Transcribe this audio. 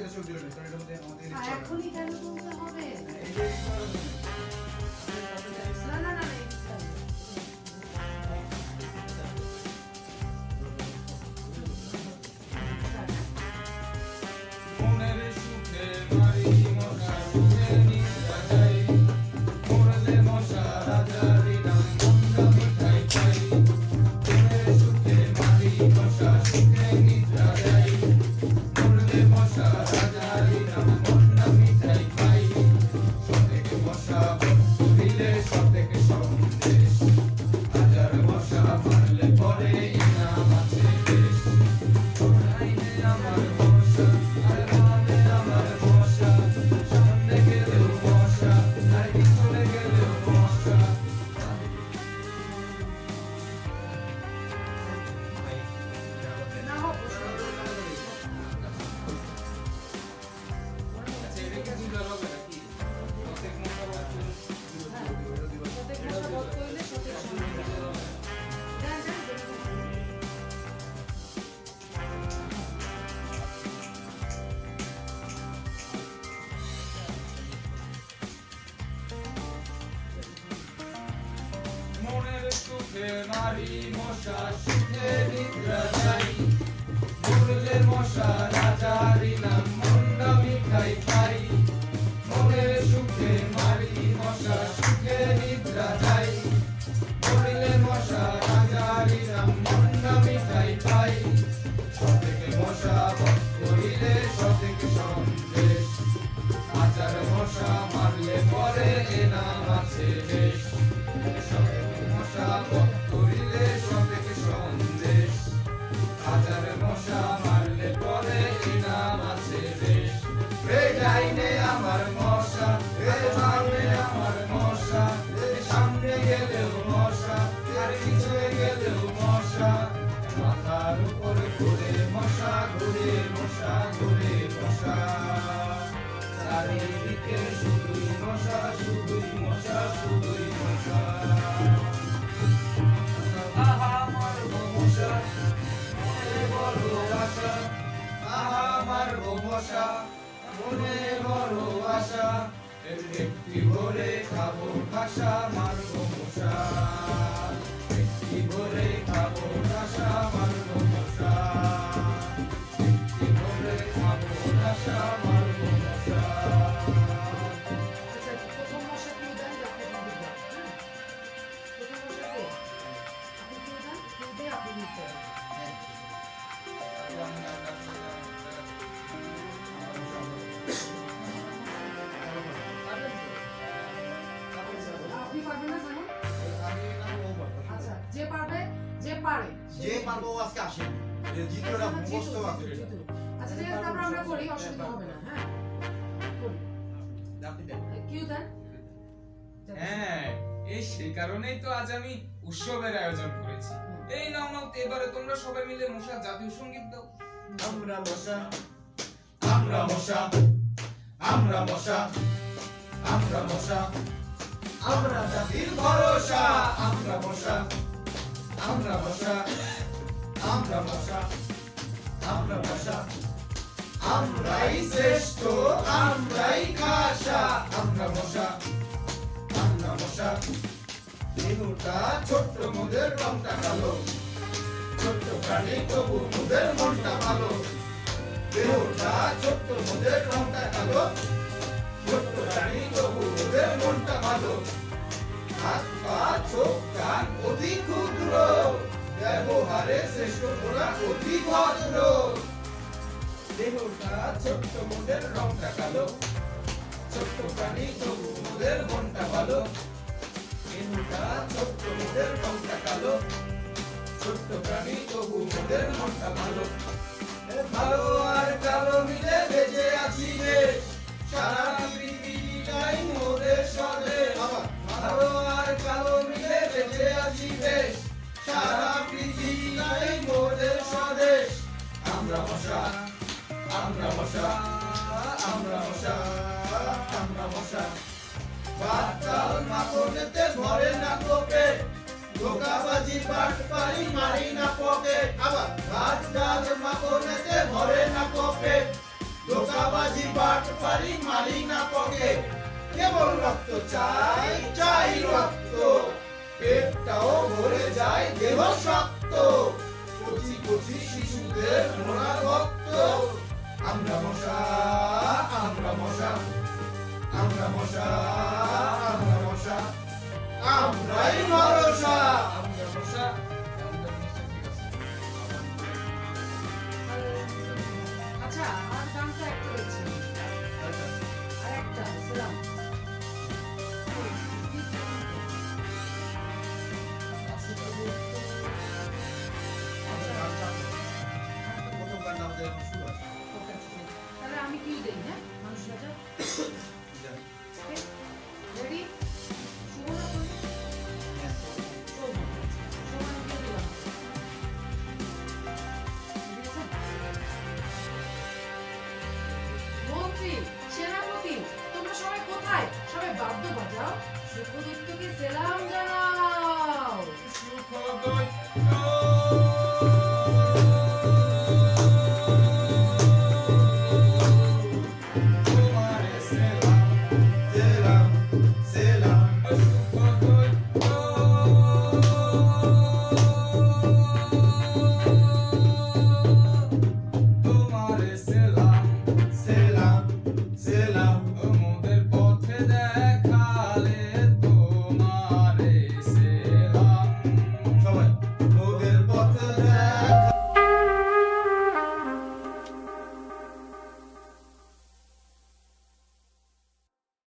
এটা চোখ দিল না কারণ এটার মধ্যে আমাদের ইচ্ছা এখনই কেন বলতে হবে এই যে না না না মনের সুখে মারি মশা সুখে নিদ্রা যাই মরলে মশা রাজারি নাম মন্ডা মিঠাই পাই মনের সুখে মারি মশা সুখে নিদ্রা যাই মরলে মশা রাজারি নাম মন্ডা মিঠাই পাই সতেকে মশা করিলে সতেকে সন্দেশ হাজার মশা মারলে পরে ইনাম আছে বেশ ছোড়াইলে আমার মশা আর মানে আমার মশা সামনে গেলেও মশা আর পিছনে গেলেও মশা না হোক আচ্ছা এটা কি দুধ হবে নাকি প্রত্যেক মশা বাচ্চা সতেক মশা বধ করলে সতেক সন্দেশ জান জান মনের সুখে মারি মশা সুখে নিদ্রা যাই মরলে মশা রাজারি নাম মন্ডা মিঠাই পাই মনের সুখে মারি মশা সুখে নিদ্রা যাই মরলে মশা রাজারি নাম মন্ডা মিঠাই পাই সতেকে মশা বধ করিলে সতেকে সন্দেশ হাজার মশা মারলে পরে এনাম আছে বেশ সতেকে মশা বধ করিলে সতেকে সন্দেশ হাজার মশা মারলে পরে ইনাম আছে বেশ রে যাইনে আমার মশা রে সামনে আমার মশা রে সামনে গেলেও মশা আর পিছনে গেলেও মশা মাথার উপরে ঘুরে মশা ঘুরে মশা ঘুরে মশা চারিদিকে শুধুই মশা শুধুই মশা শুধুই মশা আহা মারবো মশা মনে বড় আশা আহা মারবো মশা মনে বড় আশা একটি ভরে খাবো ঘাসা মারবো মশা একটি ভরে খাবো ঘাসা মারবো মশা একটি ভরে খাবো ঘাসা মারবো মশা আচ্ছা প্রথম মশা কি দেন আপনি দিবেন প্রথম মশা কে আপনি কি দেন কি আপনি দিতে আপনি পারবেন না জানো আমি না ও বলবো আচ্ছা যে পারবে যে পারে যে পারবো ও আজকে আসে এই জিতোটা মুখস্থ আছে এটা আচ্ছা ঠিক আছে তারপর আমরা করি অসুবিধা হবে না হ্যাঁ করি আপনি দেন কিউ দেন হ্যাঁ এই সেই কারণেই তো আজ আমি উৎসবের আয়োজন করেছি এই নাও নাও তো এবারে তোমরা সবাই মিলে মশা জাতীয় সঙ্গীত দাও আমরা মশা আমরা মশা আমরা মশা আমরা মশা আমরা জাতির ভরসা আমরা মশা আমরা মশা আমরা মশা আমরা মশা আমরাই শ্রেষ্ঠ আমরাই খাসা আমরা মশা আমরা মশা দেহটা ছোট্ট মোদের রংটা কালো ছোট্ট প্রাণী তবু মোদের মনটা ভালো দেহটা ছোট্ট মোদের রংটা কালো ছোট্ট প্রাণী তবু মোদের মনটা ভালো হাত পা চোখ কান অতি ক্ষুদ্র ব্যবহারে শ্রেষ্ঠ ওরা অতি ভদ্র দেহটা ছোট্ট মোদের রংটা কালো ছোট্ট প্রাণী তবু মোদের মনটা ভালো দেহটা ছোট্ট মোদের রংটা কালো ছোট্ট প্রাণী তবু মোদের মনটা ভালো ভালো আর কালো মিলে বেঁচে আছি রে সারা পৃথিবীটাই মোদের স্বদেশ ভালো আর কালো মিলে বেঁচে আছি বেশ সারা পৃথিবীটাই মোদের স্বদেশ আমরা মশা আমরা মশা আমরা মশা আমরা মশা ভাত ডাল মাখনেতে ভরে না কোপে ধোকাবাজি বাটপারি মারি না পকেট আবার ভাত ডাল মাখনেতে ভরে না কোপে ধোকা চাঁদাবাজি বাটপারি মারি না পকেট কেবল রক্ত চাই চাই রক্ত পেটটাও ভরে যায় দেহ শক্ত কচি কচি শিশুদের মোনা রক্ত আমরা মশা আমরা মশা আমরা মশা আমরা মশা আমরাই ভরসা আমরা মশা আচ্ছা আর গানটা একটা দেখছি আর একটা সেলাম তাহলে আমি কি দেই না মানুষ রাজা রেডি শুরু না করি মন্ত্রী সেনাপতি তোমরা সবাই কোথায় সবাই বাদ্য বাজাও সুখদৈত্যকে সেলাম জানাও সুখদৈত্য